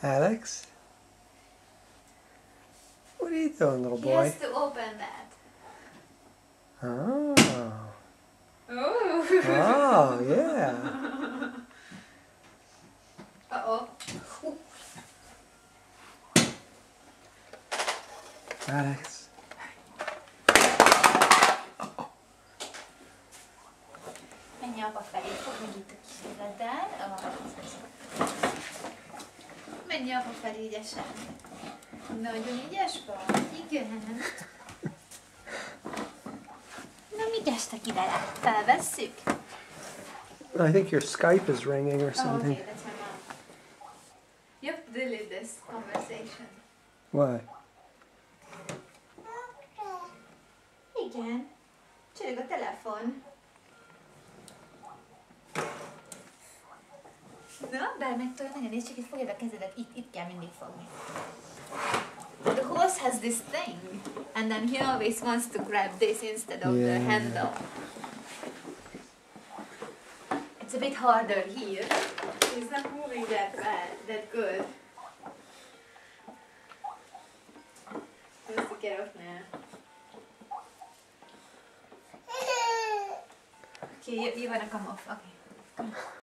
Alex? What are you doing, little boy? He has to open that. Oh. Oh. Oh, yeah. Uh-oh. Alex. Menj apa felé, fogd meg itt a kísérleddel. Menj apa felé ügyesen. Nagyon ügyes vagy, igen. Na, mit estek ide le? Felvesszük? I think your Skype is ringing or Oh, something. okay, that's my mom. You have to delete this conversation. Why? Igen. Csörög a telefon. Na, bár meg tudod nagyon, nézd csak itt fogjad a kezedet, itt kell mindig fogni. The horse has this thing, and then he always wants to grab this instead of the handle. It's a bit harder here. He's not moving that good. He wants to get off now. Okay, you wanna come off? Okay. Come on.